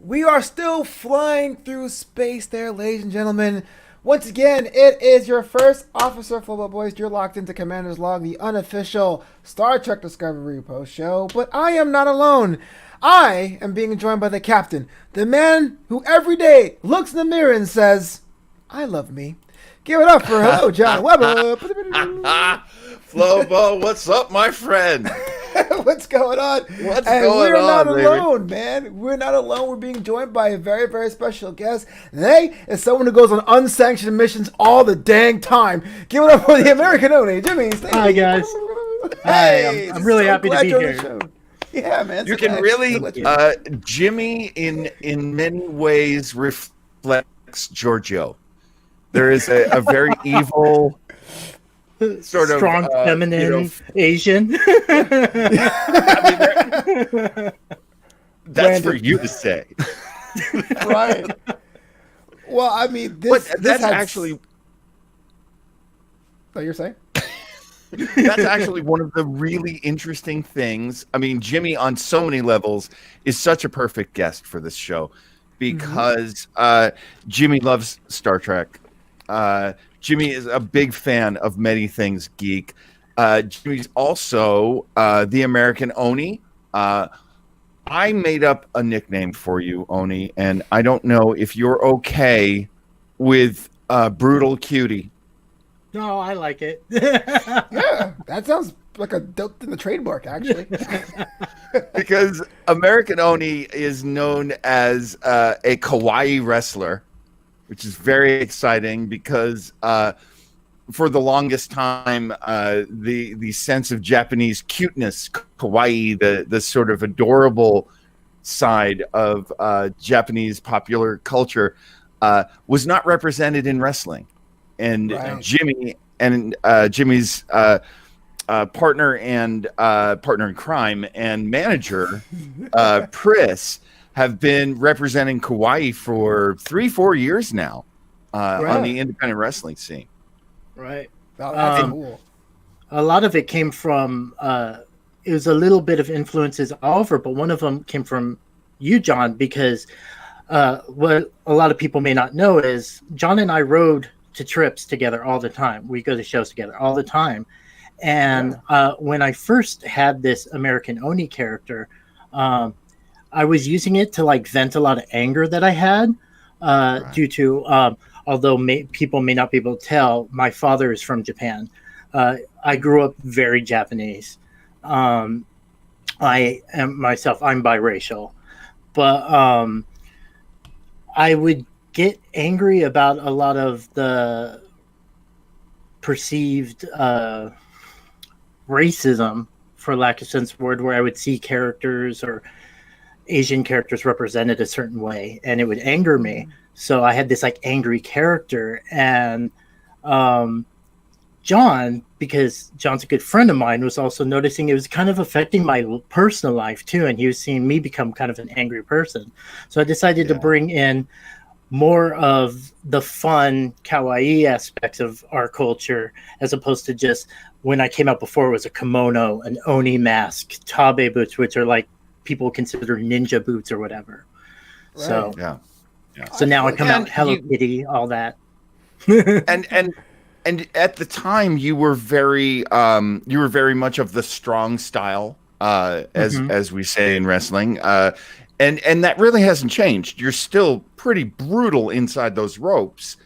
We are still flying through space there, ladies and gentlemen. Once again, it is your first officer, Flobo Boys. You're locked into Commander's Log, the unofficial Star Trek Discovery post show. But I am not alone. I am being joined by the captain, the man who every day looks in the mirror and says, I love me. Give it up for hello, John Weber. Flobo, what's up, my friend? What's going on? What's going we're on, not baby? alone, man. We're not alone. We're being joined by a very, very special guest. They is someone who goes on unsanctioned missions all the dang time. Give it up for the American Oni, Jimmy. Hi, guys. Hey, Hi, I'm really happy to be here. Yeah, man. You can really, Jimmy, in many ways reflects Giorgio. There is a very evil, sort of strong, feminine, Asian. That's for you to say, right? Well, I mean, that's actually. What you're saying? That's actually one of the really interesting things. I mean, Jimmy, on so many levels, is such a perfect guest for this show because Jimmy loves Star Trek. Jimmy is a big fan of many things geek. Jimmy's also the American Oni. I made up a nickname for you, Oni, and I don't know if you're okay with Brutal Cutie. No, I like it. Yeah, that sounds like a dope in the trademark, actually. Because American Oni is known as a kawaii wrestler, which is very exciting because for the longest time, the sense of Japanese cuteness, kawaii, the sort of adorable side of Japanese popular culture, was not represented in wrestling. And right. Jimmy and Jimmy's partner in crime and manager, Pris, have been representing kawaii for 3-4 years now on the independent wrestling scene. Right. Oh, that's cool. A lot of it came from it was a little bit of influences all over, but one of them came from you, John, because what a lot of people may not know is John and I rode to trips together all the time. We go to shows together all the time. And when I first had this American Oni character, I was using it to like vent a lot of anger that I had due to, although people may not be able to tell, my father is from Japan. I grew up very Japanese. I am myself, I'm biracial, but I would get angry about a lot of the perceived racism, for lack of sense word, where I would see characters or Asian characters represented a certain way, and it would anger me. So I had this like angry character, and John, because John's a good friend of mine, was also noticing it was kind of affecting my personal life too, and he was seeing me become kind of an angry person. So I decided to bring in more of the fun kawaii aspects of our culture, as opposed to just when I came out before it was a kimono, an oni mask, tabe boots, which are like people consider ninja boots or whatever. Right. So so now I come out Hello Kitty, all that. and at the time you were very much of the strong style, as we say in wrestling. And that really hasn't changed. You're still pretty brutal inside those ropes,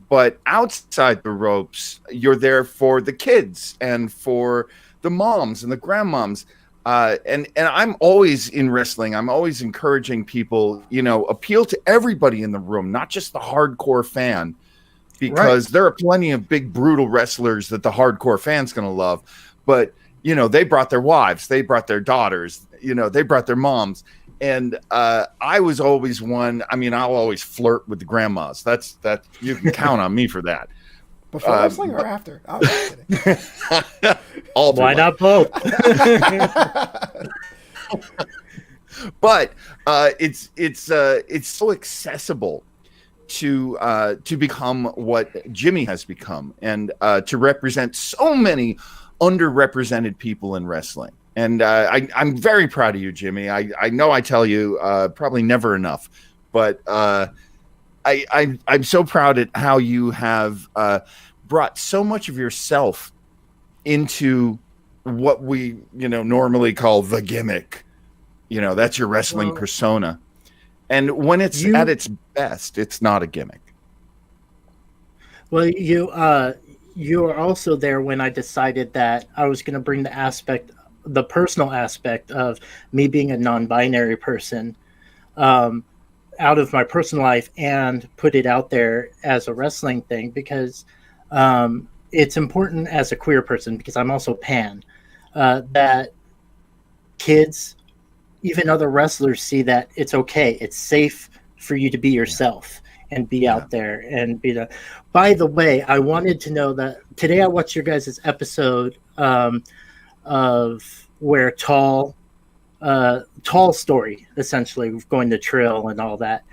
but outside the ropes, you're there for the kids and for the moms and the grandmoms. And I'm always in wrestling. I'm always encouraging people, appeal to everybody in the room, not just the hardcore fan, because there are plenty of big brutal wrestlers that the hardcore fan's going to love. But, they brought their wives, they brought their daughters, they brought their moms. And I was always one. I mean, I'll always flirt with the grandmas. That you can count on me for that. Before wrestling or after? I was kidding. Why not both? But it's so accessible to become what Jimmy has become, and to represent so many underrepresented people in wrestling. And I'm very proud of you, Jimmy. I know I tell you probably never enough, but I'm so proud at how you have brought so much of yourself into what we normally call the gimmick. That's your wrestling persona, and when it's at its best, it's not a gimmick. Well, you were also there when I decided that I was going to bring the personal aspect of me being a non-binary person out of my personal life and put it out there as a wrestling thing, because it's important as a queer person, because I'm also pan, that kids, even other wrestlers, see that it's okay. It's safe for you to be yourself and be out there and be the. By the way, I wanted to know that today I watched your guys' episode of where Tall story, essentially going to Trill and all that,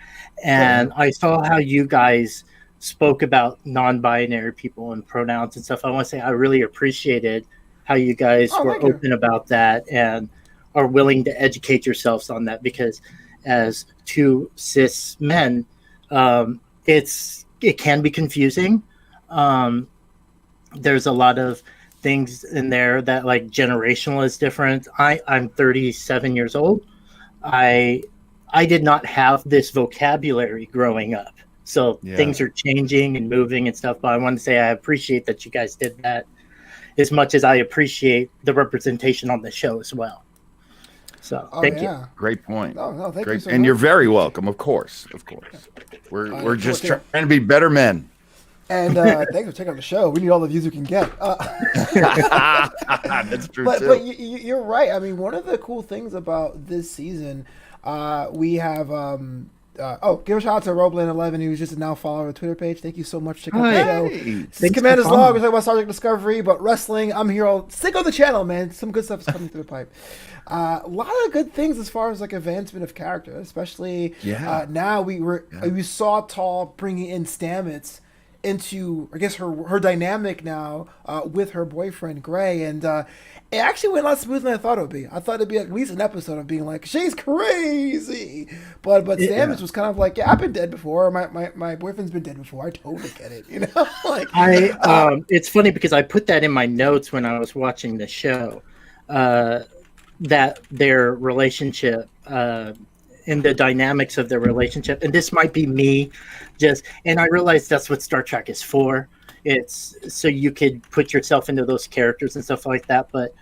and I saw how you guys spoke about non-binary people and pronouns and stuff. I want to say I really appreciated how you guys were open about that and are willing to educate yourselves on that, because as two cis men, it can be confusing. There's a lot of things in there that, like, generational is different. I'm 37 years old. I did not have this vocabulary growing up. So things are changing and moving and stuff. But I want to say I appreciate that you guys did that, as much as I appreciate the representation on the show as well. So thank you. Great point. No, thank you so and much. you're very welcome. Of course. We're just trying to be better men. And thanks for checking out the show. We need all the views we can get. That's true, but too. But you're right. I mean, one of the cool things about this season, we have give a shout out to Roblin11, who's just now following the Twitter page. Thank you so much for checking out the show. This is Commander's Log. We're talking about Star Trek Discovery, but wrestling. I'm here all sick of the channel, man. Some good stuff is coming through the pipe. A lot of good things as far as like advancement of character, especially now we saw Tall bringing in Stamets into, I guess, her dynamic now with her boyfriend Gray, and it actually went a lot smoother than I thought it would be. I thought it'd be at least an episode of being like, she's crazy, but Stamets was kind of like, I've been dead before. My boyfriend's been dead before. I totally get it, like it's funny because I put that in my notes when I was watching the show, that their relationship and the dynamics of their relationship, and this might be me and I realize that's what Star Trek is for. It's so you could put yourself into those characters and stuff like that. But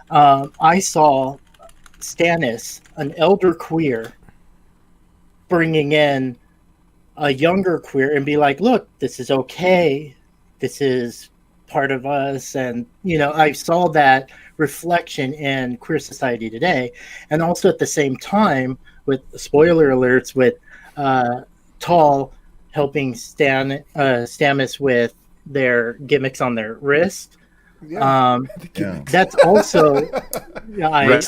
I saw Stannis, an elder queer, bringing in a younger queer and be like, look, this is okay. This is part of us. And, I saw that reflection in queer society today. And also at the same time, with spoiler alerts, with Tall helping Stamets with their gimmicks on their wrist. That's also I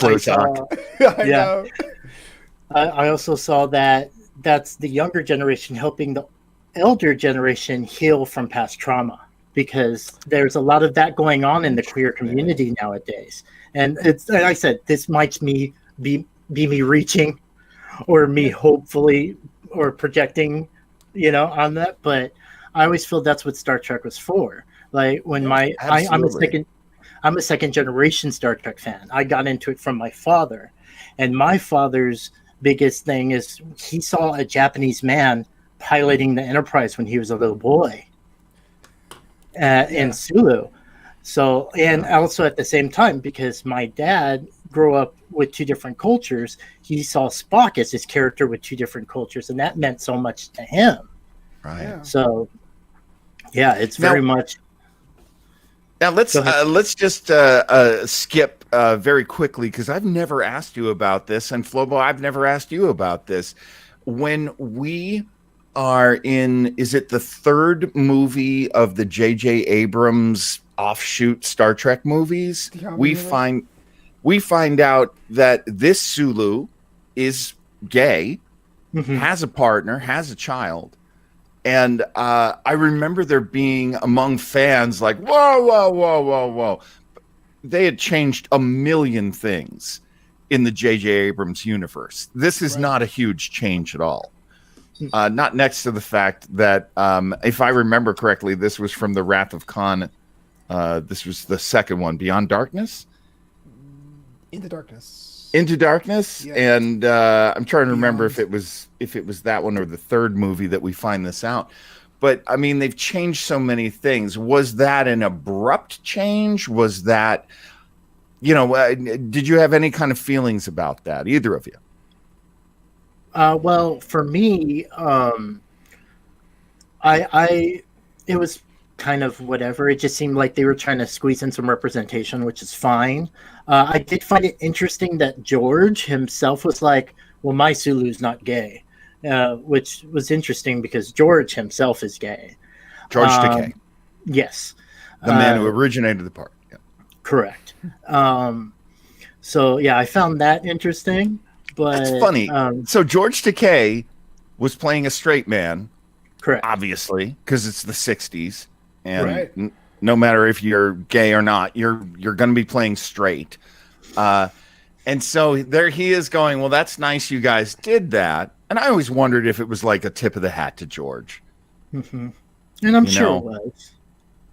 also saw that that's the younger generation helping the elder generation heal from past trauma, because there's a lot of that going on in the queer community nowadays. And it's, like I said, this might be me reaching or me hopefully or projecting on that, but I always feel that's what Star Trek was for. Like when I'm a second generation Star Trek fan. I got into it from my father, and my father's biggest thing is he saw a Japanese man piloting the Enterprise when he was a little boy in Sulu. So, and also at the same time, because my dad grew up with two different cultures, he saw Spock as his character with two different cultures, and that meant so much to him. Right. Yeah. So, it's very much. Now let's just skip very quickly, because I've never asked you about this, and Flobo, I've never asked you about this. When we are in, is it the third movie of the J.J. Abrams offshoot Star Trek movies? We find out that this Sulu is gay, has a partner, has a child. And I remember there being among fans like, whoa. they had changed a million things in the J.J. Abrams universe. This is not a huge change at all. Not next to the fact that, if I remember correctly, this was from the Wrath of Khan. This was the second one, Beyond Darkness? Into Darkness. Into Darkness? Yeah. And I'm trying to remember if it was that one or the third movie that we find this out. But, I mean, they've changed so many things. Was that an abrupt change? Was that, did you have any kind of feelings about that, either of you? Well, for me, it was kind of whatever. It just seemed like they were trying to squeeze in some representation, which is fine. I did find it interesting that George himself was like, well, my Sulu's not gay, which was interesting because George himself is gay. George Takei. Yes. The man who originated the part. Yeah. Correct. So, yeah, I found that interesting. But that's funny. So George Takei was playing a straight man. Correct. Obviously, because it's the 60s. And no matter if you're gay or not, you're going to be playing straight. And so there he is going, well, that's nice you guys did that. And I always wondered if it was like a tip of the hat to George. Mm-hmm. And I'm sure it was.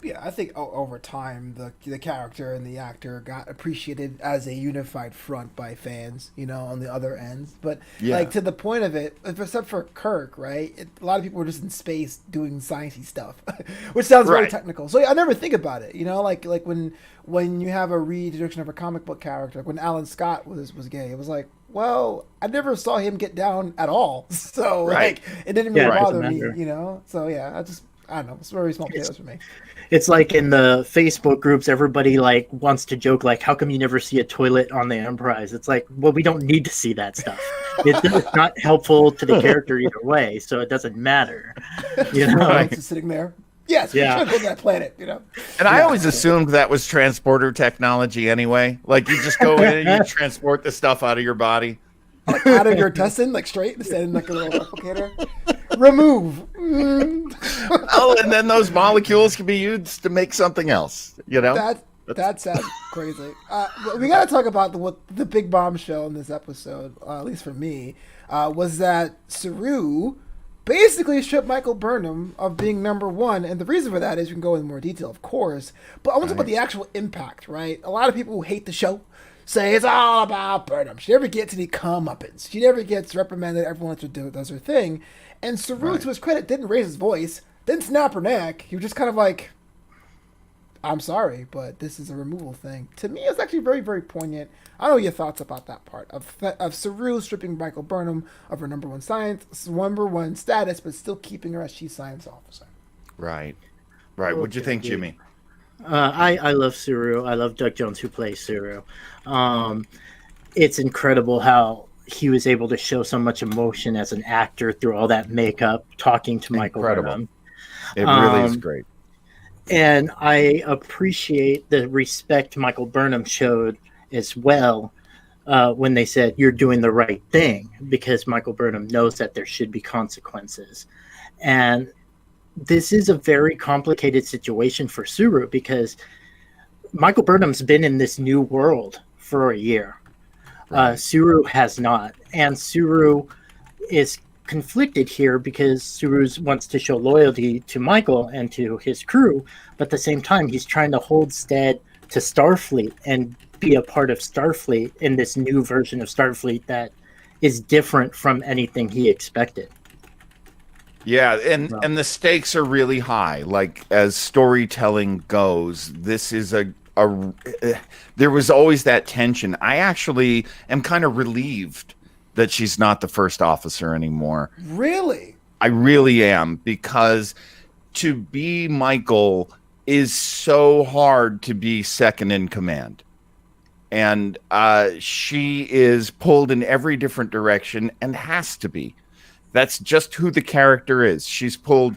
Yeah, I think over time the character and the actor got appreciated as a unified front by fans, on the other ends. But like to the point of it, except for Kirk, right? A lot of people were just in space doing sciencey stuff, which sounds very technical. So I never think about it, like when you have a reintroduction of a comic book character, like when Alan Scott was gay, it was like, well, I never saw him get down at all, so like it didn't really bother me, So I don't know. It's very small potatoes for me. It's like in the Facebook groups, everybody like wants to joke like, "How come you never see a toilet on the Enterprise?" It's like, well, we don't need to see that stuff. It's not helpful to the character either way, so it doesn't matter. Just sitting there. Yes, we should go to that planet. And I always assumed that was transporter technology anyway. Like you just go in and you transport the stuff out of your body. Like out of your intestine, like straight, instead of like a little replicator. Remove. Oh, and then those molecules can be used to make something else. That sounds crazy. We got to talk about what the big bombshell in this episode, at least for me, was that Saru basically stripped Michael Burnham of being number one, and the reason for that is we can go into more detail, of course. But I want to talk about the actual impact, right? A lot of people who hate the show say it's all about Burnham. She never gets any comeuppance. She never gets reprimanded. Everyone does her thing. And Saru, to his credit, didn't raise his voice, didn't snap her neck. He was just kind of like, I'm sorry, but this is a removal thing. To me, it's actually very, very poignant. I don't know your thoughts about that part of Saru stripping Michael Burnham of her number one status, but still keeping her as chief science officer. Right. What'd you think, Jimmy? I love Saru. I love Doug Jones, who plays Saru. It's incredible how he was able to show so much emotion as an actor through all that makeup, talking to Michael Burnham. It really is great. And I appreciate the respect Michael Burnham showed as well when they said, you're doing the right thing, because Michael Burnham knows that there should be consequences. And this is a very complicated situation for Saru because Michael Burnham's been in this new world for a year. Saru has not. And Saru is conflicted here because Saru wants to show loyalty to Michael and to his crew, but at the same time, he's trying to hold stead to Starfleet and be a part of Starfleet in this new version of Starfleet that is different from anything he expected. Yeah, and the stakes are really high. Like, as storytelling goes, this is there was always that tension. I actually am kind of relieved that she's not the first officer anymore. Really? I really am, because to be Michael is so hard to be second in command. And she is pulled in every different direction and has to be. That's just who the character is. She's pulled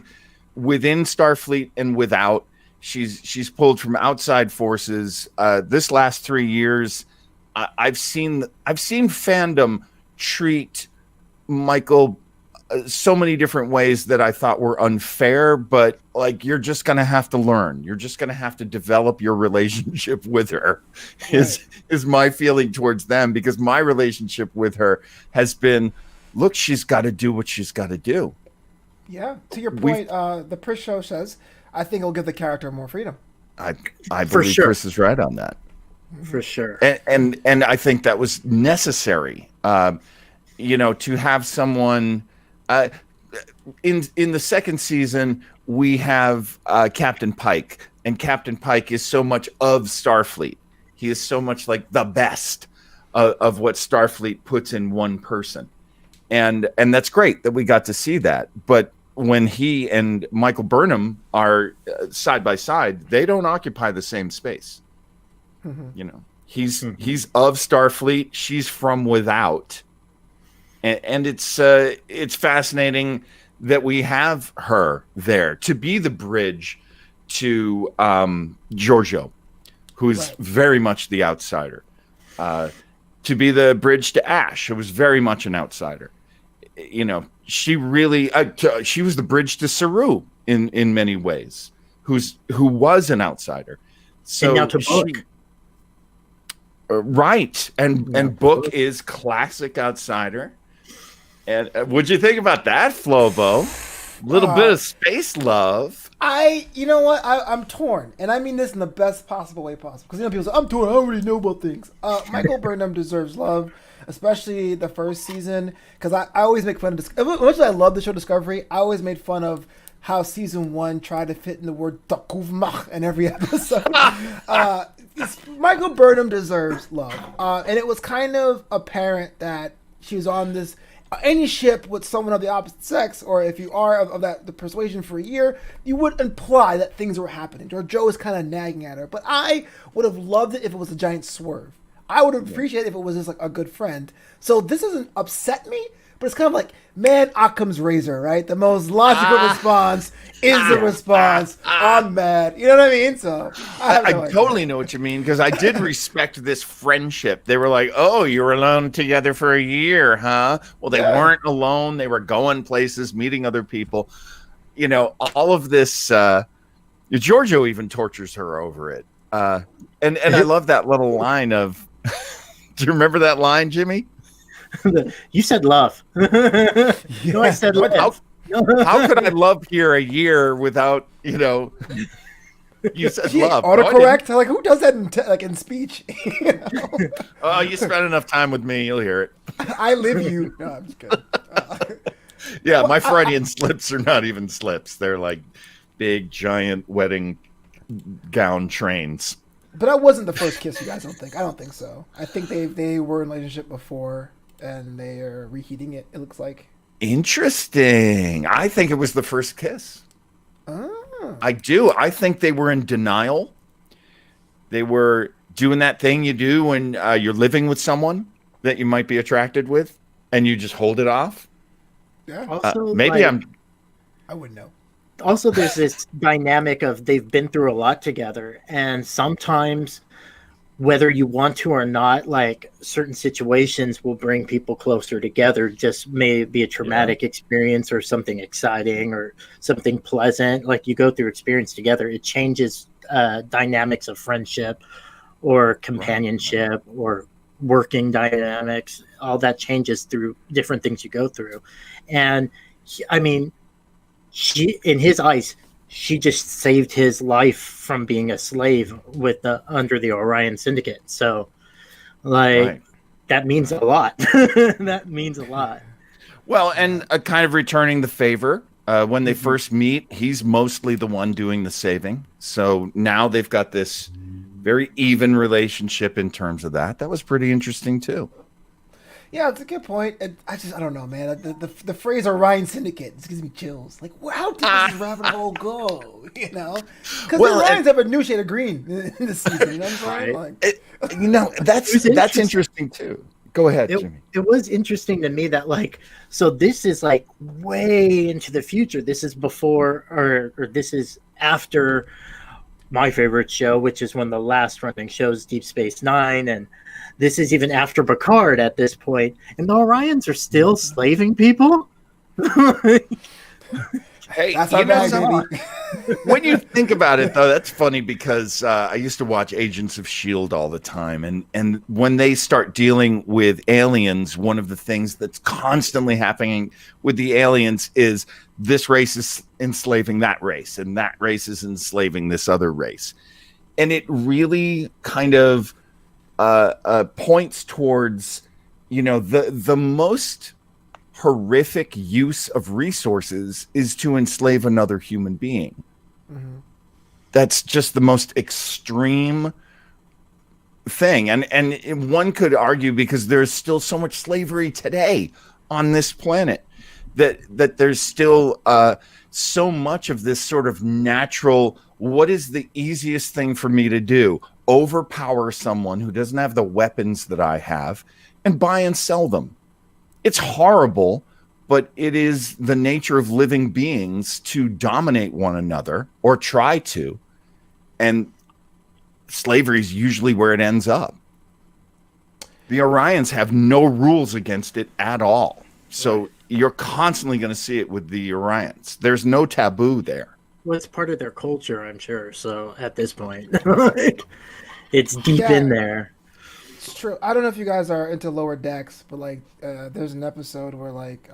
within Starfleet and without. She's pulled from outside forces. This last 3 years, I've seen fandom treat Michael so many different ways that I thought were unfair, but like you're just going to have to learn. You're just going to have to develop your relationship with her. Is my feeling towards them, because my relationship with her has been, look, she's got to do what she's got to do. Yeah, to your point, the Pris show says, I think it'll give the character more freedom. I believe Chris is right on that. For sure. And I think that was necessary. To have someone in the second season, we have Captain Pike, and Captain Pike is so much of Starfleet. He is so much like the best of what Starfleet puts in one person. And that's great that we got to see that. But when he and Michael Burnham are side by side, they don't occupy the same space. Mm-hmm. He's of Starfleet. She's from without. And it's fascinating that we have her there to be the bridge to Giorgio, who's very much the outsider. To be the bridge to Ash, who was very much an outsider. She really she was the bridge to Saru in many ways, who was an outsider. So and now to Book. Right, and Book is classic outsider. And what'd you think about that, Flobo? Little bit of space love. You know what? I'm torn, and I mean this in the best possible way possible. Because people say I'm torn. I don't really know about things. Michael Burnham deserves love, especially the first season. Because I always make fun of this. As much as I love the show Discovery, I always made fun of how season 1 tried to fit in the word "takuvmach" in every episode. Michael Burnham deserves love, and it was kind of apparent that she was on this. Any ship with someone of the opposite sex, or if you are of the persuasion for a year, you would imply that things were happening. Or Joe is kind of nagging at her. But I would have loved it if it was a giant swerve. I would have appreciated it if it was just like a good friend. So this doesn't upset me, but it's kind of like, man, Occam's razor, right? The most logical response is the response. I'm mad. You know what I mean? So I totally know what you mean, because I did respect this friendship. They were like, oh, you were alone together for a year, huh? Well, they weren't alone. They were going places, meeting other people. All of this. Giorgio even tortures her over it. And I love that little line of, do you remember that line, Jimmy? You said love. No, I said love. How could I love here a year without, you said love. Autocorrect? Like, who does that in speech? Oh, you spent enough time with me. You'll hear it. I live you. No, I'm just kidding. Yeah, my Freudian slips are not even slips. They're like big, giant wedding gown trains. But that wasn't the first kiss, you guys, I don't think so. I think they were in a relationship before, and they are reheating it looks like. Interesting. I think it was the first kiss. Oh. I do. I think they were in denial. They were doing that thing you do when you're living with someone that you might be attracted with, and you just hold it off. Yeah. Also, I wouldn't know. Also, there's this dynamic of they've been through a lot together, and sometimes, whether you want to or not, like certain situations will bring people closer together. Just may be a traumatic experience or something exciting or something pleasant. Like you go through experience together, it changes dynamics of friendship or companionship or working dynamics. All that changes through different things you go through. And she, in his eyes, she just saved his life from being a slave under the Orion Syndicate. So, that means a lot. That means a lot. Well, and kind of returning the favor. When they first meet, he's mostly the one doing the saving. So now they've got this very even relationship in terms of that. That was pretty interesting too. Yeah, it's a good point. I don't know, man. The phrase Orion Syndicate just gives me chills. Like, how deep does this rabbit hole go? Because the Orions have a new shade of green in this season. You know what I'm saying? That's interesting too. Go ahead, Jimmy. It was interesting to me that so this is way into the future. This is before or this is after my favorite show, which is one of the last running shows, Deep Space Nine, and this is even after Picard at this point, and the Orions are still slaving people. Hey, That's you our know bag, something? baby. When you think about it, though, that's funny because I used to watch Agents of Shield all the time, and when they start dealing with aliens, one of the things that's constantly happening with the aliens is this race is enslaving that race, and that race is enslaving this other race, and it really kind of points towards, the most horrific use of resources is to enslave another human being. Mhm. That's just the most extreme thing, and one could argue because there's still so much slavery today on this planet that there's still so much of this sort of natural, what is the easiest thing for me to do? Overpower someone who doesn't have the weapons that I have and buy and sell them. It's horrible, but it is the nature of living beings to dominate one another or try to. And slavery is usually where it ends up. The Orions have no rules against it at all. So you're constantly going to see it with the Orions. There's no taboo there. Well, it's part of their culture, I'm sure. So at this point, it's deep Yeah. in there. It's true. I don't know if you guys are into Lower Decks, but like, there's an episode where like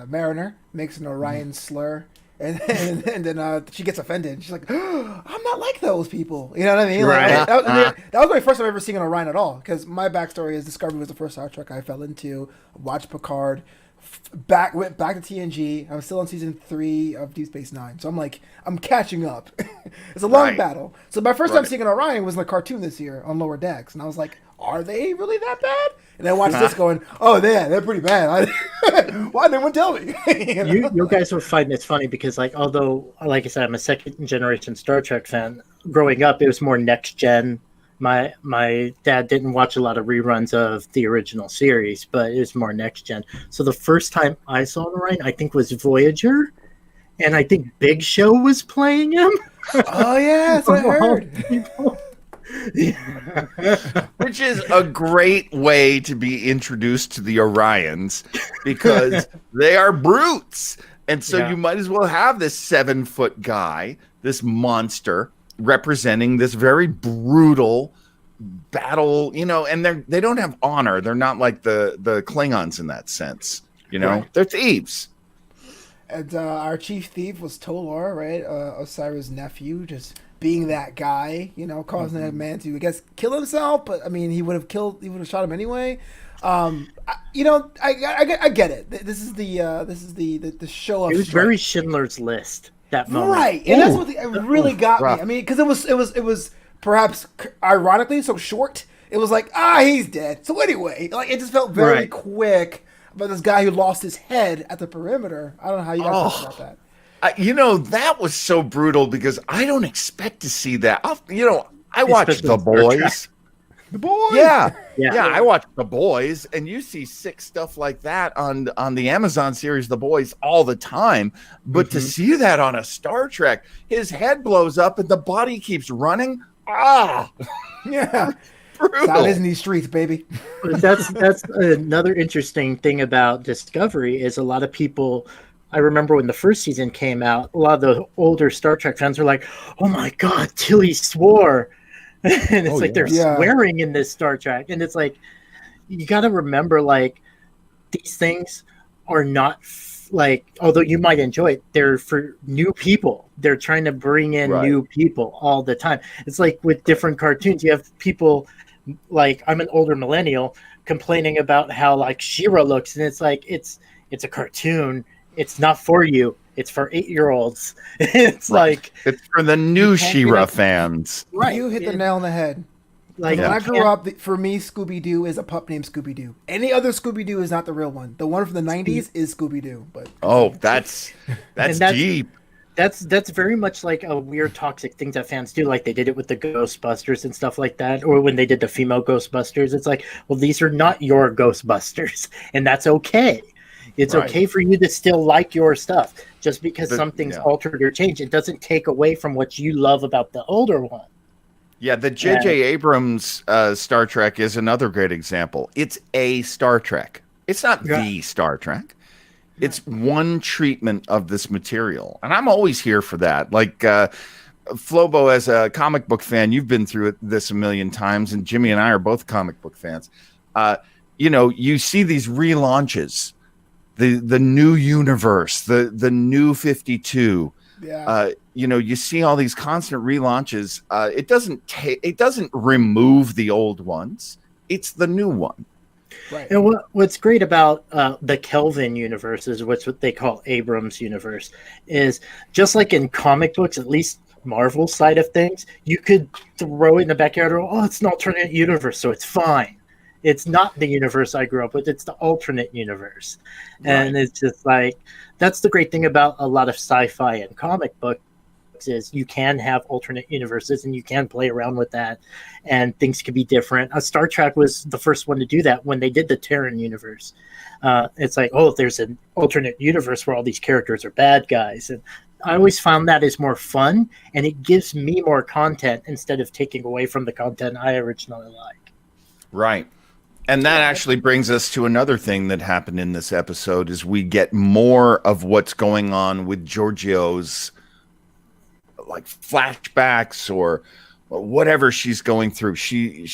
Mariner makes an Orion slur, and then she gets offended. She's like, "I'm not like those people." You know what I mean? Right. Like, that was my first time ever seeing an Orion at all. Because my backstory is Discovery was the first Star Trek I fell into. Watched Picard. Went back to TNG. I was still on season 3 of Deep Space Nine, so I'm catching up. It's a long Right. battle. So my first time Right. seeing an Orion was in the cartoon this year on Lower Decks, and I was like, "Are they really that bad?" And then I watched this, going, "Oh, they're pretty bad." Why didn't anyone tell me? You guys will find this funny because, like, although, like I said, I'm a second generation Star Trek fan. Growing up, it was more next gen. My dad didn't watch a lot of reruns of the original series, but it was more next gen. So the first time I saw an Orion, I think, was Voyager, and I think Big Show was playing him. Oh yeah, that's what I heard. Which is a great way to be introduced to the Orions because they are brutes. And so Yeah. you might as well have this 7-foot guy, this monster, representing this very brutal battle, and they don't have honor. They're not like the Klingons in that sense. Right. They're thieves. And our chief thief was Tolar, right? Osira's nephew, just being that guy, causing that man to, I guess, kill himself. But I mean, he would have shot him anyway. I get it. This is the show of It was strength. very Schindler's List, that moment. Right, and that's what it really got me. rough. I mean, because it was perhaps ironically so short. It was like, he's dead. So anyway, like it just felt very Right. quick about this guy who lost his head at the perimeter. I don't know how you guys feel about that. That was so brutal because I don't expect to see that. I watched Especially The in Star Trek. Boys. The boy. Yeah. Yeah. I watched The Boys, and you see sick stuff like that on the Amazon series The Boys all the time. But to see that on a Star Trek, his head blows up and the body keeps running. Yeah. Brutal. That is in these streets, baby. But that's another interesting thing about Discovery is a lot of people. I remember when the first season came out, a lot of the older Star Trek fans were like, "Oh my God, Tilly swore," and it's like they're Yeah. swearing in this Star Trek, and it's like you got to remember, like, these things are not like, although you might enjoy it, they're for new people. They're trying to bring in Right. new people all the time. It's like with different cartoons, you have people like, I'm an older millennial complaining about how like She-Ra looks, and it's like it's a cartoon. It's not for you. It's for 8-year-olds. It's like, It's for the new You can't be She-Ra like- fans. right? You hit the nail on the head. Like, When you I grew can't- up, for me, Scooby-Doo is a pup named Scooby-Doo. Any other Scooby-Doo is not the real one. The one from the 90s is Scooby-Doo. But Oh, that's that's- deep. That's very much like a weird toxic thing that fans do, like they did it with the Ghostbusters and stuff like that, or when they did the female Ghostbusters. It's like, well, these are not your Ghostbusters, and that's okay. It's Right. okay for you to still like your stuff. Just because something's yeah. altered or changed, it doesn't take away from what you love about the older one. Yeah, the J.J. Abrams Star Trek is another great example. It's a Star Trek. It's not Yeah. the Star Trek. It's one treatment of this material, and I'm always here for that. Like Flobo, as a comic book fan, you've been through this a million times, and Jimmy and I are both comic book fans. You see these relaunches, the new universe, the new 52. Yeah. You see all these constant relaunches. It doesn't remove the old ones. It's the new one. Right. And what's great about the Kelvin universe is what they call Abrams universe, is just like in comic books, at least Marvel side of things, you could throw it in the backyard. Oh, it's an alternate universe, so it's fine. It's not the universe I grew up with. It's the alternate universe. Right. And it's just like, that's the great thing about a lot of sci-fi and comic books is you can have alternate universes and you can play around with that and things could be different. Star Trek was the first one to do that when they did the Terran universe. It's like, oh, there's an alternate universe where all these characters are bad guys. And I always found that is more fun and it gives me more content instead of taking away from the content I originally like. Right. And that actually brings us to another thing that happened in this episode is we get more of what's going on with Georgiou's like flashbacks or whatever she's going through. She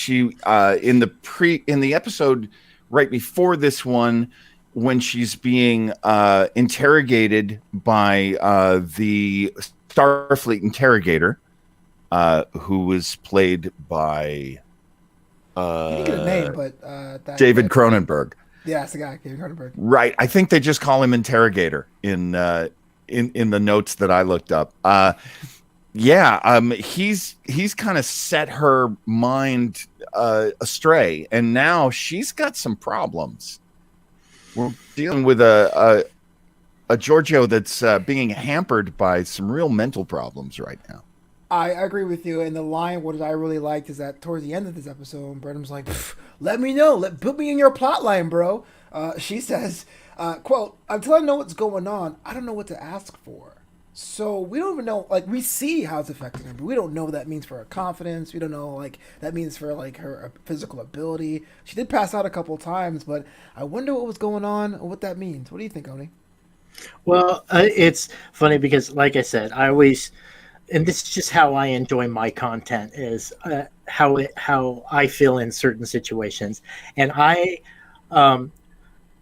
in the episode right before this one, when she's being interrogated by the Starfleet interrogator, who was played by I didn't get a name, but David Cronenberg. Yeah, it's the guy, David Cronenberg. Right. I think they just call him interrogator in the notes that I looked up. He's kind of set her mind astray, and now she's got some problems. We're dealing with a Giorgio that's being hampered by some real mental problems right now. I agree with you. And the line, what I really liked is that towards the end of this episode, Burnham's like, let me know. Put me in your plot line, bro. She says, quote, until I know what's going on, I don't know what to ask for. So we don't even know, like, we see how it's affecting her, but we don't know what that means for her confidence. We don't know, like, that means for, like, her physical ability. She did pass out a couple of times, but I wonder what was going on and what that means. What do you think, Oni? Well, it's funny because, like I said, I always... And this is just how I enjoy my content is how I feel in certain situations. And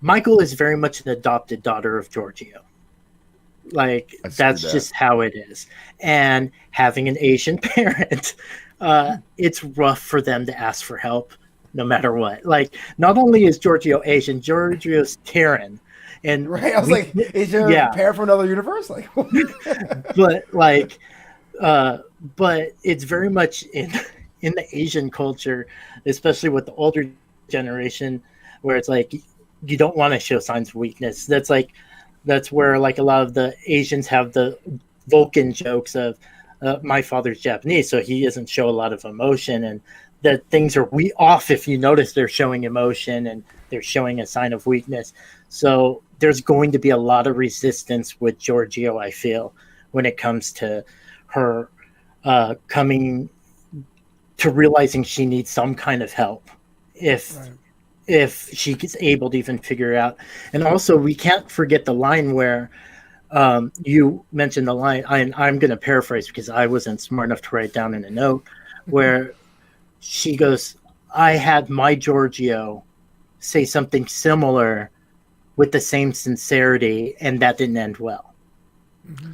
Michael is very much an adopted daughter of Giorgio. Like that's just how it is. And having an Asian parent, it's rough for them to ask for help no matter what. Like not only is Giorgio Asian, Giorgio's Terran. And right, I was like, is your parent from another universe? Like, but it's very much in the Asian culture, especially with the older generation, where it's like you don't want to show signs of weakness. That's where like a lot of the Asians have the Vulcan jokes of my father's Japanese, so he doesn't show a lot of emotion, and that things are off if you notice they're showing emotion and they're showing a sign of weakness. So there's going to be a lot of resistance with Giorgio, I feel, when it comes to her coming to realizing she needs some kind of help if she is able to even figure it out. And also we can't forget the line where you mentioned the line, I'm going to paraphrase because I wasn't smart enough to write down in a note, where she goes, I had my Giorgio say something similar with the same sincerity, and that didn't end well. Mm-hmm.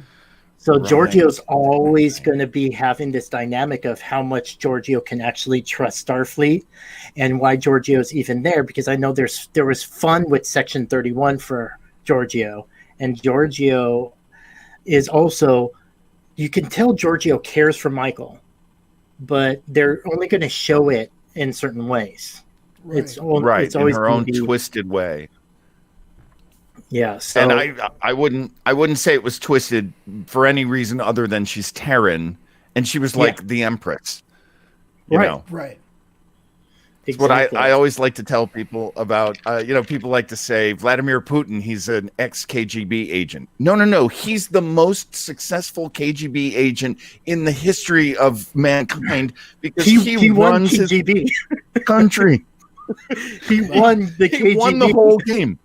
So Giorgio's always going to be having this dynamic of how much Giorgio can actually trust Starfleet, and why Giorgio's even there, because I know there was fun with Section 31 for Giorgio, and Giorgio is also, you can tell Giorgio cares for Michael, but they're only going to show it in certain ways. Right. It's always in her own twisted way. Yeah, so, and I wouldn't say it was twisted for any reason other than she's Terran, and she was like the Empress. You know? Right. Exactly. What I always like to tell people about, people like to say Vladimir Putin, he's an ex-KGB agent. No. He's the most successful KGB agent in the history of mankind because he runs KGB. His country. He won the KGB. He won the whole game.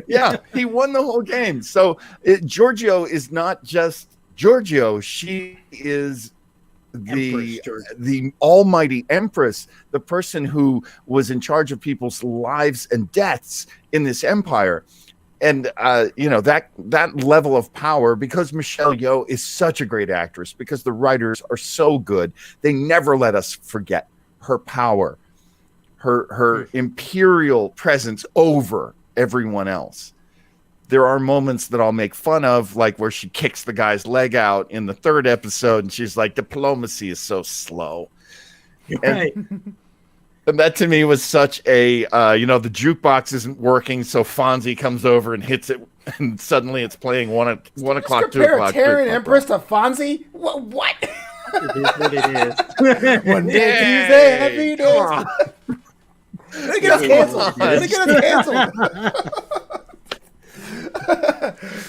Yeah, he won the whole game. So Giorgio is not just Giorgio. She is the almighty empress, the person who was in charge of people's lives and deaths in this empire. And that level of power, because Michelle Yeoh is such a great actress, because the writers are so good, they never let us forget her power, her imperial presence over everyone else. There are moments that I'll make fun of, like where she kicks the guy's leg out in the 3rd episode, and she's like, diplomacy is so slow. Right. And that to me was such a, the jukebox isn't working, so Fonzie comes over and hits it, and suddenly it's playing 1 o'clock, 2 o'clock. Compare Terran Empress to Fonzie? What? It is what it is. Monday, Tuesday, happy days. They get us canceled. They get us canceled.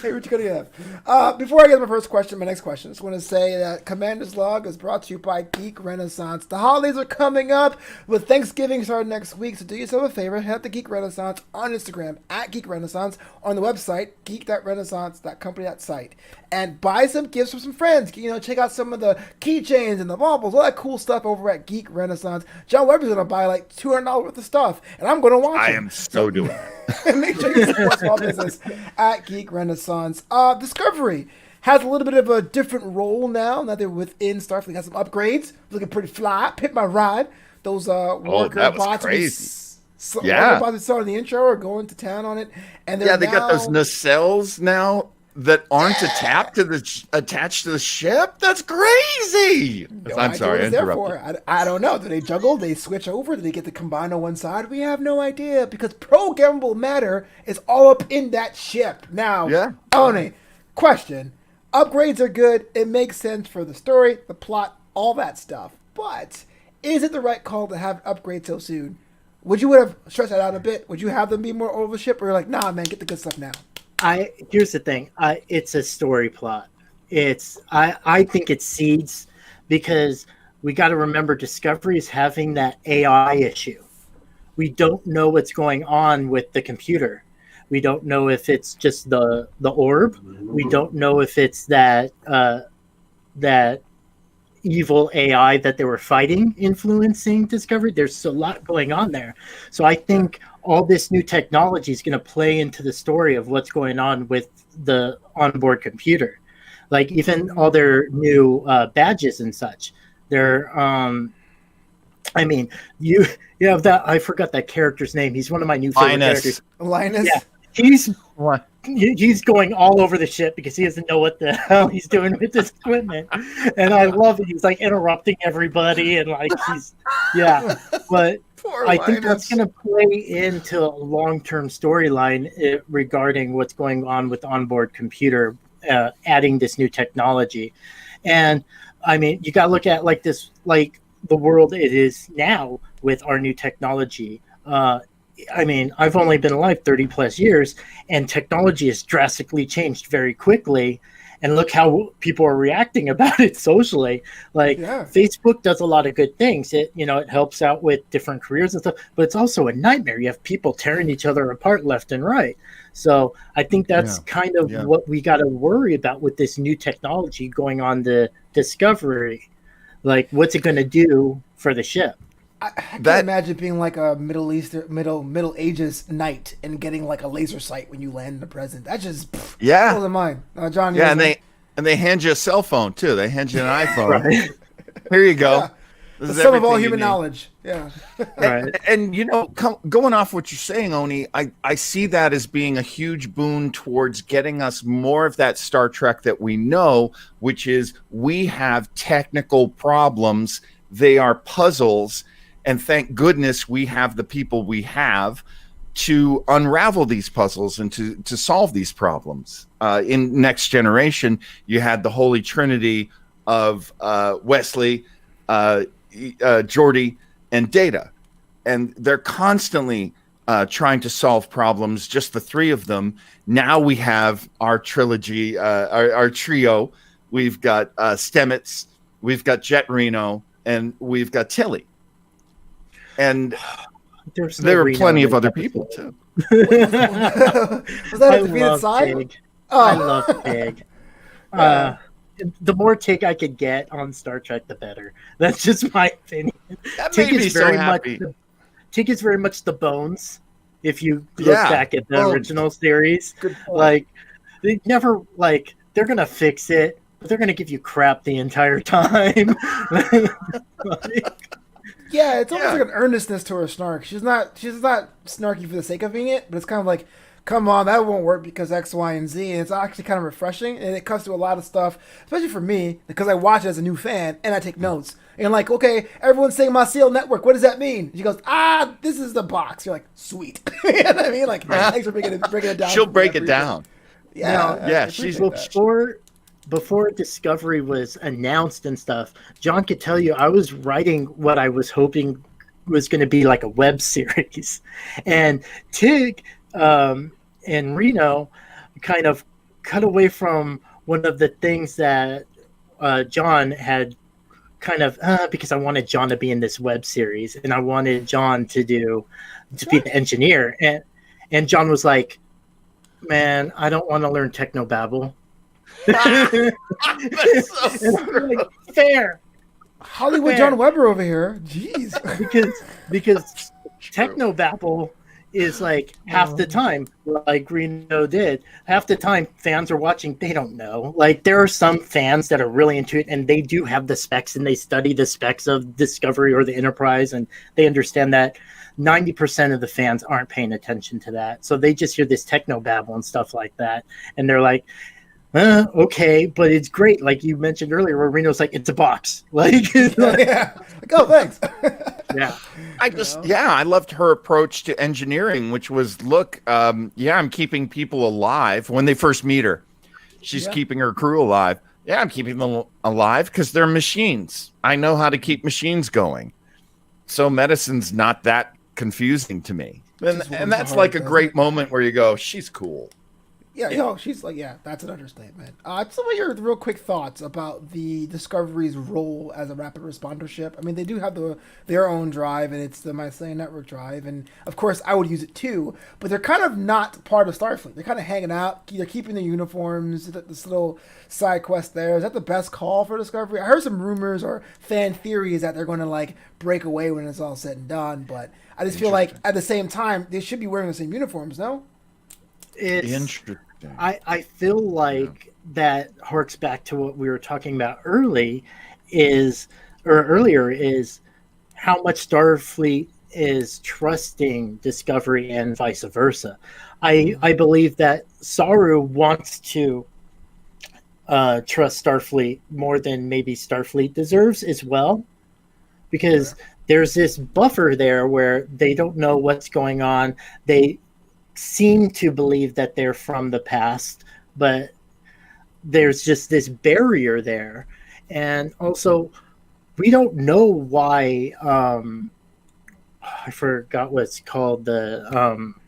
Hey, what you gonna have? Before I get to my next question, I just want to say that Commander's Log is brought to you by Geek Renaissance. The holidays are coming up with Thanksgiving starting next week, so do yourself a favor, head to Geek Renaissance on Instagram at Geek Renaissance, on the website geek.renaissance.company.site, and buy some gifts for some friends. Check out some of the keychains and the baubles, all that cool stuff over at Geek Renaissance. John Webber's gonna buy like $200 worth of stuff, and I'm gonna watch it. I am so doing that. Make sure you support small business at Geek Renaissance. Discovery has a little bit of a different role now that they're within Starfleet. Got some upgrades, looking pretty fly. Pit my ride. Those worker bots. Crazy. Worker bots we saw in the intro are going to town on it, and they got those nacelles now that aren't attached to the ship. That's crazy. I'm sorry, I interrupted. I don't know. Do they juggle? Do they switch over? Do they get to combine on one side? We have no idea, because programmable matter is all up in that ship. Now, Oni, question. Upgrades are good. It makes sense for the story, the plot, all that stuff. But is it the right call to have upgrades so soon? Would you have stretched that out a bit? Would you have them be more over the ship? Or you're like, nah, man, get the good stuff now? Here's the thing. It's a story plot. I think it's seeds, because we got to remember Discovery is having that AI issue. We don't know what's going on with the computer. We don't know if it's just the orb. We don't know if it's that evil AI that they were fighting influencing Discovery. There's a lot going on there. So I think all this new technology is going to play into the story of what's going on with the onboard computer. Like even all their new badges and such. They're, you have that, I forgot that character's name. He's one of my new favorite characters. Linus? Yeah. He's going all over the ship because he doesn't know what the hell he's doing with this equipment. And I love it. He's like interrupting everybody and like but I think that's going to play into a long-term storyline regarding what's going on with the onboard computer, adding this new technology. And I mean, you got to look at like this, like the world it is now with our new technology. I mean, I've only been alive 30 plus years, and technology has drastically changed very quickly. And look how people are reacting about it socially. Like Facebook does a lot of good things. It helps out with different careers and stuff, but it's also a nightmare. You have people tearing each other apart left and right. So I think that's kind of what we got to worry about with this new technology going on the Discovery. Like, what's it going to do for the ship? I can't imagine being like a Middle Ages knight and getting like a laser sight when you land in the present. That just blows my mind. John, and they hand you a cell phone too. They hand you an iPhone. Right. Here you go. This is some of all human knowledge. Yeah. Right. And going off what you're saying, Oni, I see that as being a huge boon towards getting us more of that Star Trek that we know, which is we have technical problems. They are puzzles. And thank goodness we have the people we have to unravel these puzzles and to solve these problems. In Next Generation, you had the Holy Trinity of Wesley, Geordi, and Data. And they're constantly trying to solve problems, just the three of them. Now we have our trilogy, our trio. We've got Stamets, we've got Jet Reno, and we've got Tilly. And there are plenty of other people too. Was that I a defeated love side? Tig. Oh. I love Tig. Yeah. The more Tig I could get on Star Trek, the better. That's just my opinion. That Tig made me is so very much happy. Tig is very much the Bones. If you look Yeah. back at the Bones. original series, Good point. like they never like they're gonna fix it, but they're gonna give you crap the entire time. Like, Yeah, it's almost Yeah. like an earnestness to her snark. She's not snarky for the sake of being it, but it's kind of like, come on, that won't work because X, Y, and Z. And it's actually kind of refreshing, and it cuts to a lot of stuff, especially for me because I watch it as a new fan and I take notes. And like, okay, everyone's saying Maciel Network. What does that mean? She goes, this is the box. You're like, sweet. You know what I mean? Like, thanks for breaking it down. She'll break it down. Yeah, Now, I she's- appreciate that. before Discovery was announced and stuff, John could tell you I was writing what I was hoping was going to be like a web series, and Tig and Reno kind of cut away from one of the things that John had kind of because I wanted John to be in this web series and I wanted John to be the engineer, and John was like, man, I don't want to learn technobabble. That's so Like, fair, Hollywood Fair. John Weber over here. Jeez. because technobabble is like half the time, like Reno did. Half the time, fans are watching. They don't know. Like there are some fans that are really into it, and they do have the specs, and they study the specs of Discovery or the Enterprise, and they understand that 90% of the fans aren't paying attention to that. So they just hear this technobabble and stuff like that, and they're like, okay, but it's great. Like you mentioned earlier, where Reno's like, it's a box. Like, Yeah. Like, oh, thanks. yeah. I loved her approach to engineering, which was, look, I'm keeping people alive when they first meet her. She's keeping her crew alive. Yeah, I'm keeping them alive because they're machines. I know how to keep machines going. So medicine's not that confusing to me. And that's like a great moment where you go, she's cool. Yeah, she's like, that's an understatement. Some of your real quick thoughts about the Discovery's role as a rapid responder ship. I mean, they do have their own drive, and it's the Mycelium Network drive, and of course, I would use it too. But they're kind of not part of Starfleet. They're kind of hanging out. They're keeping their uniforms. This little side quest there. Is that the best call for Discovery? I heard some rumors or fan theories that they're going to like break away when it's all said and done. But I just feel like at the same time, they should be wearing the same uniforms, no? It's Interesting. I feel like that harks back to what we were talking about earlier is how much Starfleet is trusting Discovery and vice versa. I believe that Saru wants to trust Starfleet more than maybe Starfleet deserves as well, because there's this buffer there where they don't know what's going on. They seem to believe that they're from the past, but there's just this barrier there. And also, we don't know why I forgot what's called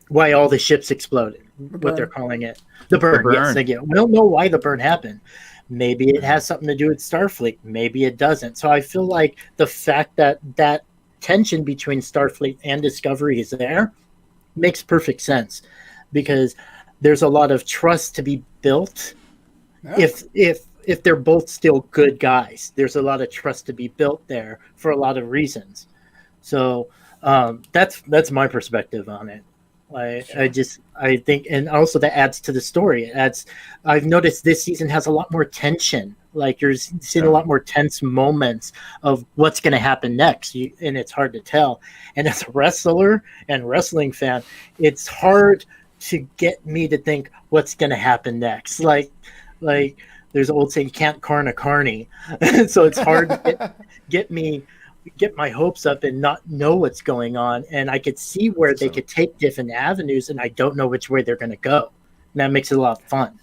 why all the ships exploded, what they're calling it, the burn. Yes, thank you. We don't know why the burn happened. Maybe it has something to do with Starfleet, maybe it doesn't. So I feel like the fact that that tension between Starfleet and Discovery is there makes perfect sense, because there's a lot of trust to be built. If they're both still good guys, there's a lot of trust to be built there for a lot of reasons. So that's my perspective on it. I think, and also that adds to the story. I've noticed this season has a lot more tension. Like you're seeing a lot more tense moments of what's going to happen next, and it's hard to tell. And as a wrestler and wrestling fan, it's hard to get me to think what's going to happen next. Like there's an old saying, you can't carn a carny. So it's hard to get my hopes up and not know what's going on. And I could see where they could take different avenues, and I don't know which way they're going to go. And that makes it a lot of fun.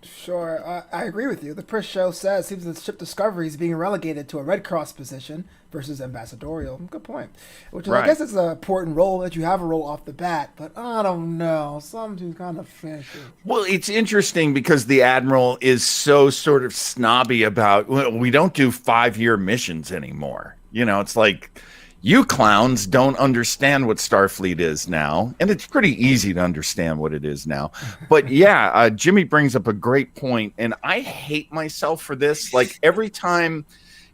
Sure, I agree with you. The press show says it seems the ship Discovery is being relegated to a Red Cross position versus ambassadorial. Good point. Which is, I guess it's an important role that you have a role off the bat, but I don't know. Something kind of fishy. Well, it's interesting because the Admiral is so sort of snobby about, we don't do 5-year missions anymore. You know, it's like You clowns don't understand what Starfleet is now, and it's pretty easy to understand what it is now. But yeah, Jimmy brings up a great point, and I hate myself for this. Like every time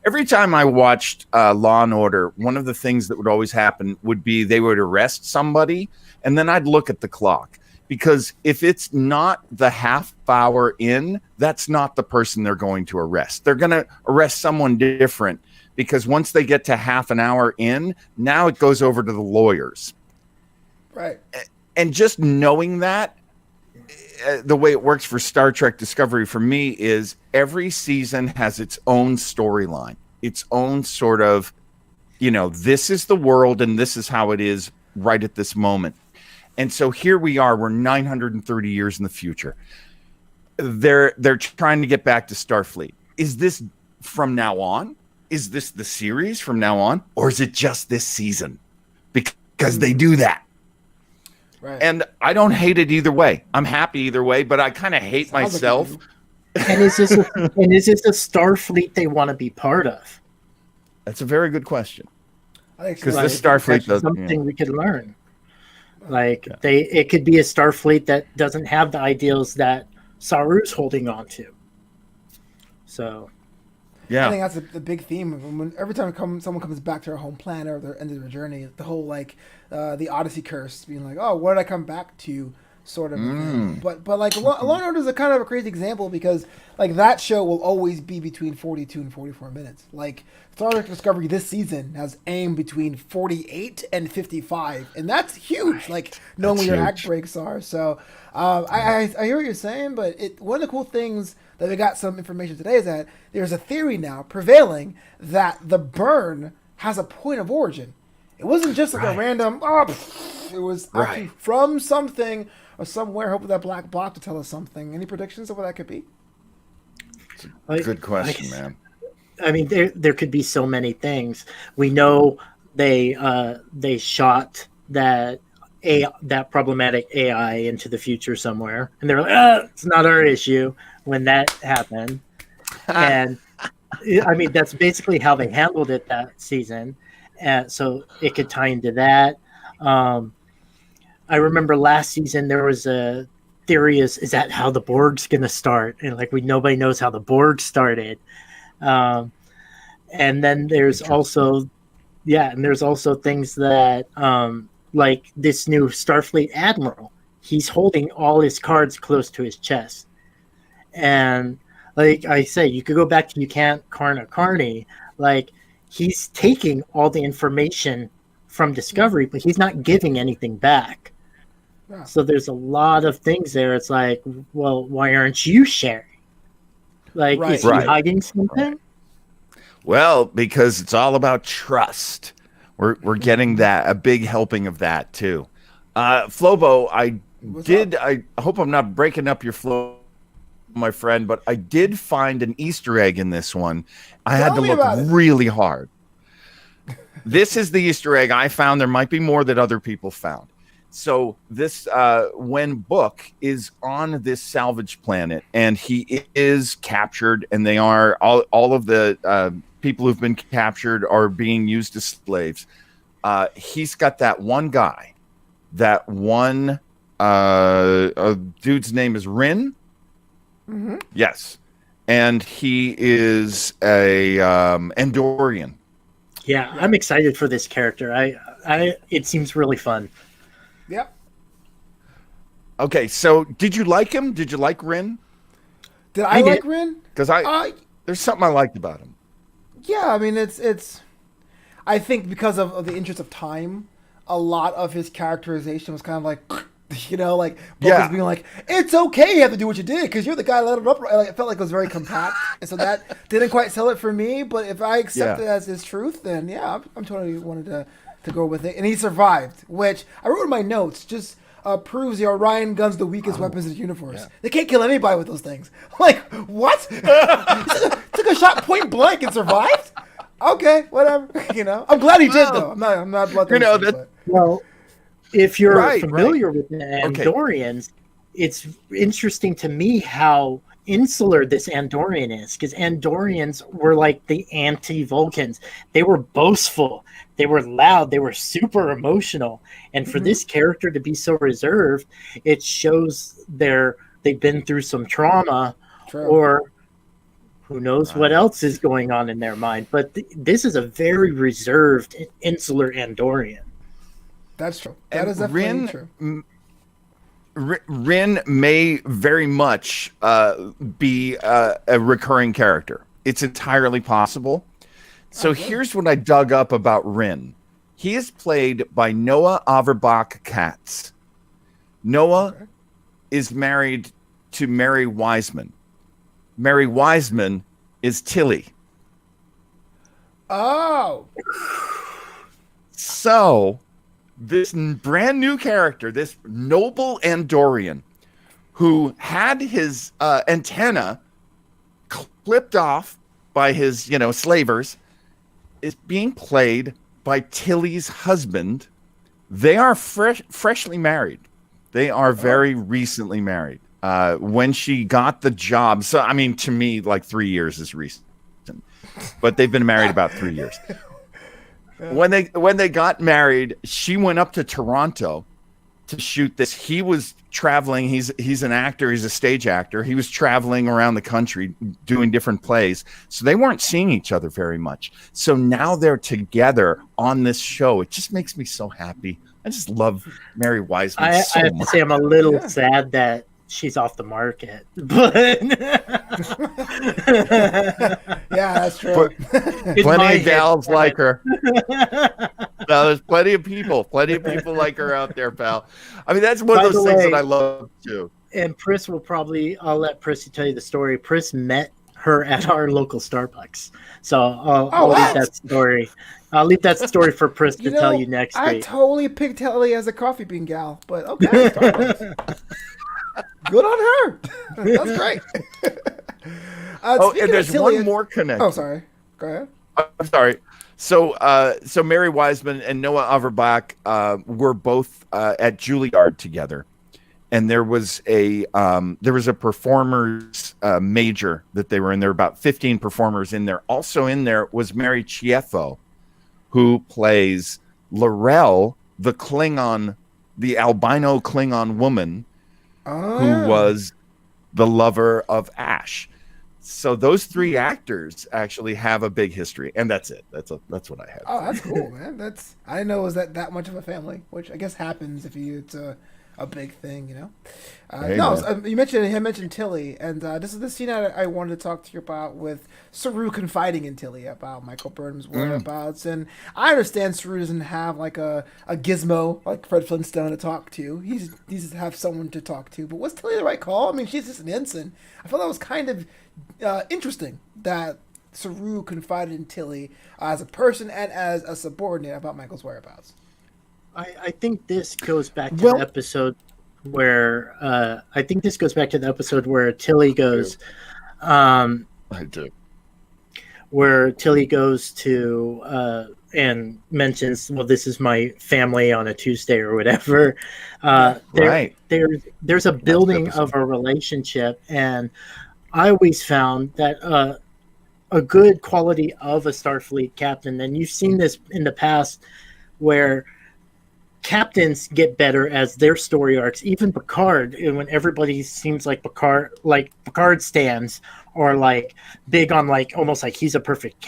I watched Law and Order, one of the things that would always happen would be they would arrest somebody, and then I'd look at the clock. Because if it's not the half hour in, that's not the person they're going to arrest. They're going to arrest someone different. Because once they get to half an hour in, now it goes over to the lawyers. Right. And just knowing that, the way it works for Star Trek Discovery for me is every season has its own storyline, its own sort of, this is the world and this is how it is right at this moment. And so here we are, we're 930 years in the future. They're trying to get back to Starfleet. Is this from now on? Is this the series from now on? Or is it just this season? Because they do that. Right. And I don't hate it either way. I'm happy either way, but I kind of hate myself. And is this a Starfleet they want to be part of? That's a very good question. Because this Starfleet does something we could learn. It could be a Starfleet that doesn't have the ideals that Saru's holding on to. So, yeah, I think that's the big theme of when every time someone comes back to their home planet or their end of their journey, the whole the Odyssey curse being like, oh, what did I come back to? Sort of thing. But like Law and Order is a kind of a crazy example because like that show will always be between 42 and 44 minutes. Like Star Trek Discovery this season has aimed between 48 and 55, and that's huge. Right. Like knowing where your act breaks are. So I hear what you're saying, but one of the cool things that we got some information today is that there's a theory now prevailing that the burn has a point of origin. It wasn't just like a random it was actually from something or somewhere. Hoping that black block to tell us something. Any predictions of what that could be? It's a good question, man. I mean, there could be so many things. We know they shot that problematic AI into the future somewhere, and they're like, it's not our issue when that happened. And I mean, that's basically how they handled it that season. So it could tie into that. I remember last season there was a theory: is that how the Borg's going to start? And nobody knows how the Borg started. And then there's also things that like this new Starfleet admiral, he's holding all his cards close to his chest. And like I say, you could go back to You Can't Karna Carney, like he's taking all the information from Discovery, but he's not giving anything back. Yeah. So there's a lot of things there. It's like, well, why aren't you sharing? Like, is he hiding something? Well, because it's all about trust. We're getting that, a big helping of that too. Flobo, I hope I'm not breaking up your flow, my friend, but I did find an Easter egg in this one. I had to look really hard. This is the Easter egg I found. There might be more that other people found. So this when Book is on this salvage planet and he is captured, and they are all of the people who've been captured are being used as slaves. He's got that one guy, that one dude's name is Rin. Mm-hmm. Yes, and he is a Andorian. Yeah, I'm excited for this character. It seems really fun. Yep. Okay, so did you like him? Did you like Rin? Did I like Rin? Because there's something I liked about him. Yeah, I mean it's. I think because of the interest of time, a lot of his characterization was kind of like, like Book being like, it's okay you have to do what you did because you're the guy that let it up. Like, it felt like it was very compact, and so that didn't quite sell it for me. But if I accept it as his truth, then I'm totally wanted to go with it. And he survived, which I wrote in my notes. Just proves the Orion gun's the weakest weapons in the universe. Yeah. They can't kill anybody with those things. Like what? Took a shot point blank and survived. Okay, whatever. I'm glad he did though. I'm not bloodthirsty. Well, if you're familiar with the Andorians, it's interesting to me how insular this Andorian is, because Andorians were like the anti-Vulcans. They were boastful. they were loud, they were super emotional. And for this character to be so reserved, it shows they've been through some trauma. True. Or who knows what else is going on in their mind. But this is a very reserved, insular Andorian. That's true. That is definitely true. Rin may very much be a recurring character. It's entirely possible. So here's what I dug up about Rin. He is played by Noah Averbach Katz. Noah is married to Mary Wiseman. Mary Wiseman is Tilly. Oh. So this brand new character, this noble Andorian, who had his antenna clipped off by his, slavers, is being played by Tilly's husband. They are freshly married. They are very recently married. When she got the job, so I mean, to me, like 3 years is recent, but they've been married about 3 years. When they got married, she went up to Toronto to shoot this. He was traveling. He's an actor. He's a stage actor. He was traveling around the country doing different plays. So they weren't seeing each other very much. So now they're together on this show. It just makes me so happy. I just love Mary Wiseman. I have to say, I'm a little sad that she's off the market, but yeah, that's true. Plenty of gals like her. No, there's plenty of people like her out there, pal. I mean, that's one of those things that I love too. And Pris will I'll let Prissy tell you the story. Pris met her at our local Starbucks, so I'll leave that story. I'll leave that story for Pris to tell you next week. I totally picked Tilly as a coffee bean gal, but okay. Good on her. That's great. And there's one more connection. Oh, sorry. Go ahead. I'm sorry. So Mary Wiseman and Noah Averbach were both at Juilliard together, and there was a performers major that they were in. There were about 15 performers in there. Also in there was Mary Chieffo, who plays Laurel, the albino Klingon woman, who was the lover of Ash. So those three actors actually have a big history, and that's it. That's what I had. Oh, that's cool, man. I didn't know it was that much of a family, which I guess happens if it's a big thing, Hey, you mentioned Tilly, and this is the scene I wanted to talk to you about with Saru confiding in Tilly about Michael Burnham's whereabouts. And I understand Saru doesn't have like a gizmo like Fred Flintstone to talk to. He's to have someone to talk to. But was Tilly the right call? I mean, she's just an ensign. I felt that was kind of interesting that Saru confided in Tilly as a person and as a subordinate about Michael's whereabouts. I think this goes back to the episode where Tilly goes. I do. Where Tilly goes to and mentions, well, this is my family on a Tuesday or whatever. Right. There's a building of a relationship, and I always found that a good quality of a Starfleet captain, and you've seen this in the past, where captains get better as their story arcs. Even Picard, when everybody seems like Picard stands, or like big on like almost like he's a perfect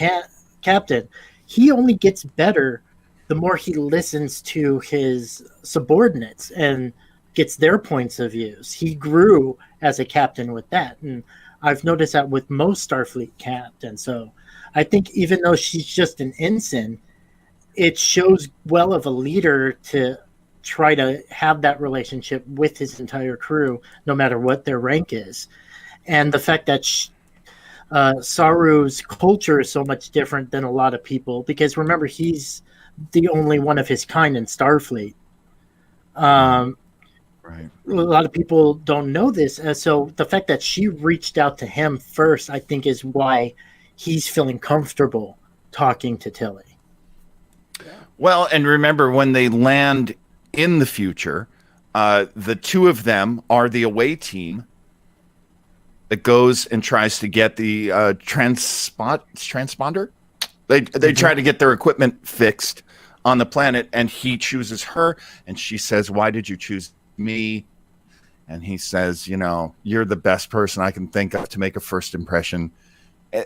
captain, he only gets better the more he listens to his subordinates and gets their points of views. He grew as a captain with that, and I've noticed that with most Starfleet captains. So I think even though she's just an ensign, it shows well of a leader to try to have that relationship with his entire crew, no matter what their rank is. And the fact that Saru's culture is so much different than a lot of people, because remember, he's the only one of his kind in Starfleet. Right. A lot of people don't know this. So the fact that she reached out to him first, I think, is why he's feeling comfortable talking to Tilly. Well, and remember, when they land in the future, the two of them are the away team that goes and tries to get the transponder. They try to get their equipment fixed on the planet, and he chooses her, and she says, "Why did you choose me?" And he says, "You're the best person I can think of to make a first impression."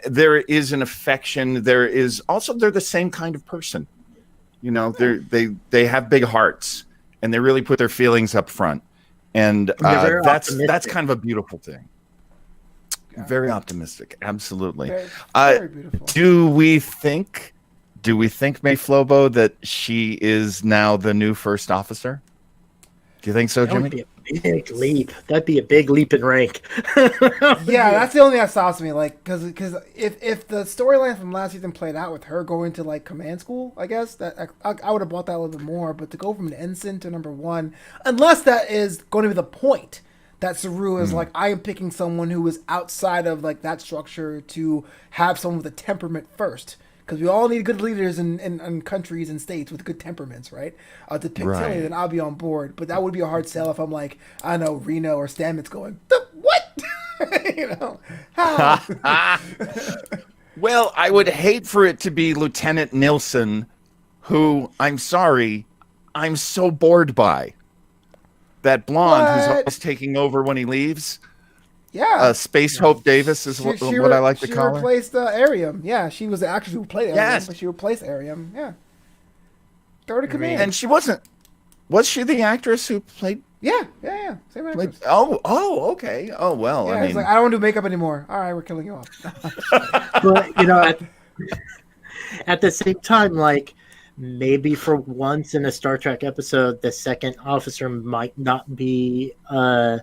There is an affection. There is also, they're the same kind of person. They have big hearts, and they really put their feelings up front. And that's kind of a beautiful thing. Yeah. Very optimistic. Absolutely. Very beautiful. Do we think, May Flobo, that she is now the new first officer? Do you think so, Jimmy? That would be a big leap. That'd be a big leap in rank. Yeah, that's the only thing that stops me. Like, because if the storyline from last season played out with her going to like command school, I guess that I would have bought that a little bit more. But to go from an ensign to number 1, unless that is going to be the point, that Saru is like, I am picking someone who is outside of like that structure to have someone with a temperament first. Because we all need good leaders in countries and states with good temperaments, right? To pick Tilly, then I'll be on board. But that would be a hard sell if I'm like, I don't know, Reno or Stamets going, what? Well, I would hate for it to be Lieutenant Nilsson, who, I'm sorry, I'm so bored by. That blonde who's always taking over when he leaves. Yeah. Space Hope Davis is what I like to call her. She replaced Ariam. Yeah, she was the actress who played Ariam, but she replaced Ariam. Yeah. Throw to command. And she wasn't. Was she the actress who played? Yeah. Same actress. Oh, okay. Oh, well, yeah, it's like, I don't want to do makeup anymore. All right, we're killing you off. But, at the same time, like, maybe for once in a Star Trek episode, the second officer might not be an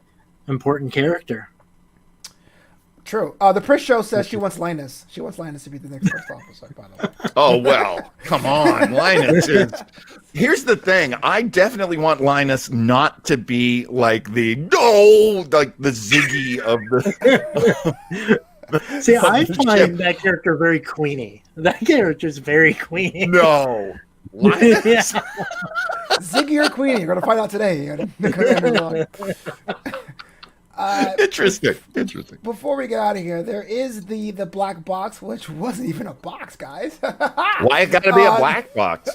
important character. True. The Pris show says she wants Linus. She wants Linus to be the next first officer, by the way. Oh, well, come on. Linus is... Here's the thing. I definitely want Linus not to be like the Ziggy of the... See, I find that character very queenie. That character's very queenie. No. Linus? Yeah. Ziggy or Queenie? You're going to find out today. Interesting. Before we get out of here, there is the black box, which wasn't even a box, guys. Why it got to be a black box?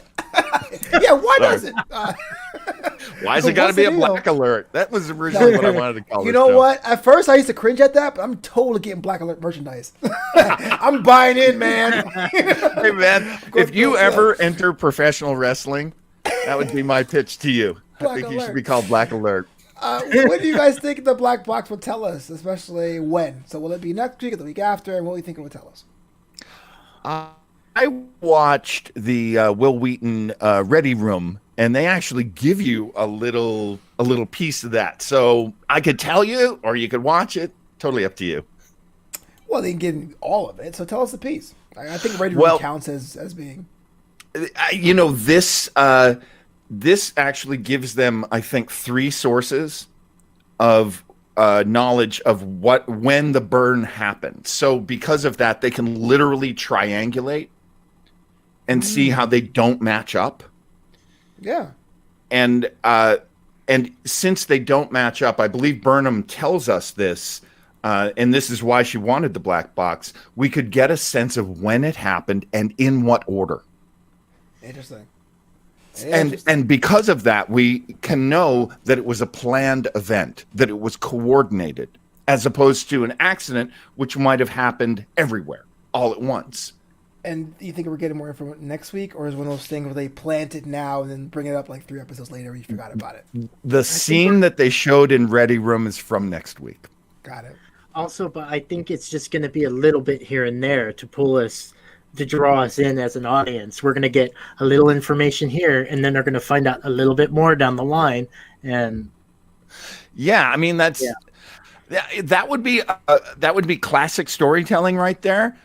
Yeah, why does it? Why has it got to be a black alert? That was originally what I wanted to call it. You know what? At first, I used to cringe at that, but I'm totally getting black alert merchandise. I'm buying in, man. Hey, man, if you ever enter professional wrestling, that would be my pitch to you. I think you should be called Black Alert. When do you guys think the black box will tell us, especially when? So will it be next week or the week after, and what do you think it will tell us? I watched the Will Wheaton Ready Room, and they actually give you a little piece of that. So I could tell you, or you could watch it. Totally up to you. Well, they can give all of it, so tell us the piece. I think Ready Room counts as being... This actually gives them, I think, 3 sources of knowledge of when the burn happened. So because of that, they can literally triangulate and see how they don't match up. Yeah. And since they don't match up, I believe Burnham tells us this, and this is why she wanted the black box. We could get a sense of when it happened and in what order. Interesting. And because of that, we can know that it was a planned event, that it was coordinated, as opposed to an accident, which might have happened everywhere, all at once. And you think we're getting more information next week, or is one of those things where they plant it now and then bring it up like 3 episodes later and you forgot about it? The scene that they showed in Ready Room is from next week. Got it. Also, but I think it's just going to be a little bit here and there to draw us in as an audience. We're going to get a little information here, and then they're going to find out a little bit more down the line. And yeah, I mean, that would be classic storytelling right there.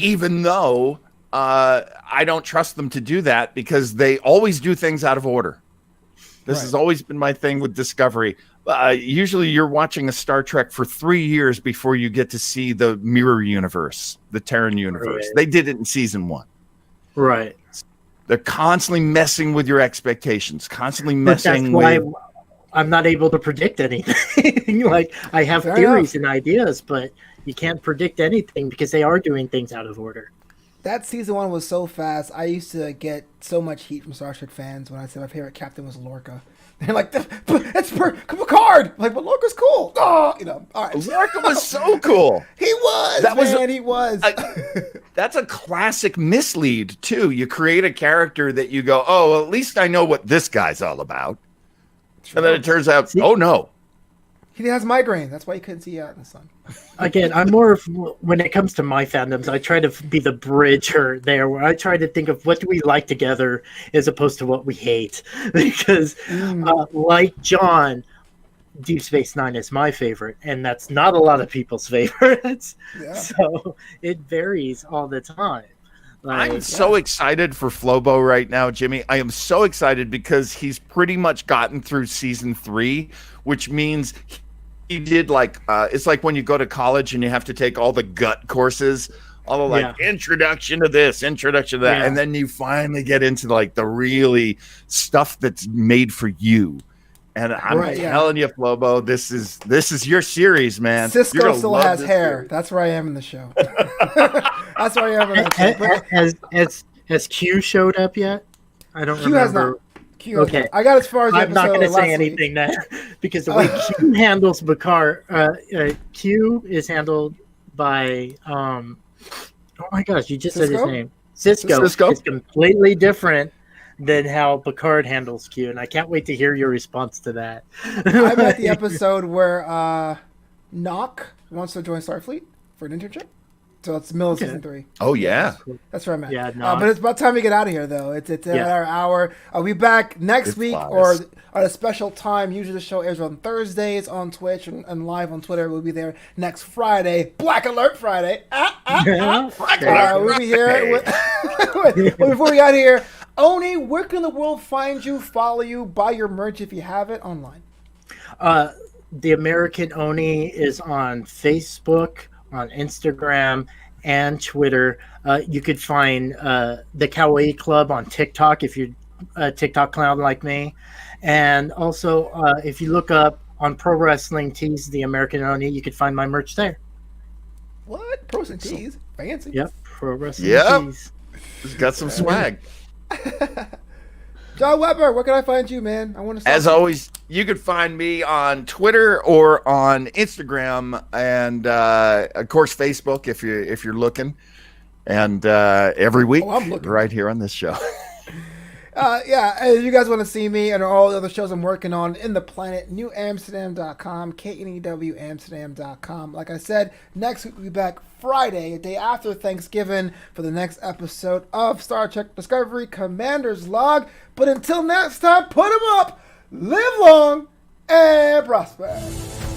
Even though I don't trust them to do that, because they always do things out of order. This has always been my thing with Discovery. Usually you're watching a Star Trek for 3 years before you get to see the mirror universe, the Terran universe. Right. They did it in season 1. Right. They're constantly messing with your expectations, constantly messing with... That's why I'm not able to predict anything. Like, I have theories and ideas, but you can't predict anything because they are doing things out of order. That season 1 was so fast. I used to get so much heat from Star Trek fans when I said my favorite captain was Lorca. They're like, it's Picard. I'm like, but Lorca's cool. Oh, all right. Lorca was so cool. He was. He was. That's a classic mislead too. You create a character that you go, oh, well, at least I know what this guy's all about, and then it turns out, oh no, he has migraine. That's why he couldn't see out in the sun. Again, I'm more of, when it comes to my fandoms, I try to be the bridger there, where I try to think of what do we like together as opposed to what we hate. Because, like John, Deep Space Nine is my favorite, and that's not a lot of people's favorites. Yeah. So it varies all the time. I'm so excited for Flobo right now, Jimmy. I am so excited because he's pretty much gotten through season 3, which means he did it's like when you go to college and you have to take all the gut courses, all the introduction to this, introduction to that, and then you finally get into the really stuff that's made for you. And I'm telling you, Flobo, this is your series, man. Cisco still has hair. Series. That's where I am in the show. That's where I am in the show. Has Q showed up yet? I don't remember. Has not. Q okay. I got as far as I'm not going to say anything there because the way Q handles Picard, Q is handled by oh my gosh, you just Cisco? said his name. Cisco. It's completely different than how Picard handles Q, and I can't wait to hear your response to that. I'm at the episode where Nock wants to join Starfleet for an internship. So it's the middle of season 3. Oh, yeah. That's where I'm at. Yeah, no. But it's about time we get out of here, though. It's our hour. I'll be back next week or at a special time. Usually the show airs on Thursdays on Twitch and live on Twitter. We'll be there next Friday. Black Alert Friday. Black Alert We'll be here. Before we got here, Oni, where can the world find you, follow you, buy your merch if you have it online? The American Oni is on Facebook, on Instagram, and Twitter. You could find the Kawaii Club on TikTok if you're a TikTok clown like me. And also, if you look up on Pro Wrestling Tees, the American Oni, you could find my merch there. What? Pro Wrestling Tees? Fancy. Yep, Pro Wrestling Tees. It's got some swag. John Weber, where can I find you, man? I want to. As always, you can find me on Twitter or on Instagram, and of course Facebook if you're looking. And every week, I'm looking right here on this show. If you guys want to see me and all the other shows I'm working on in the planet, newamsterdam.com, KNEW Amsterdam.com. Like I said, next week we'll be back Friday, a day after Thanksgiving, for the next episode of Star Trek Discovery Commander's Log. But until next time, put them up, live long, and prosper.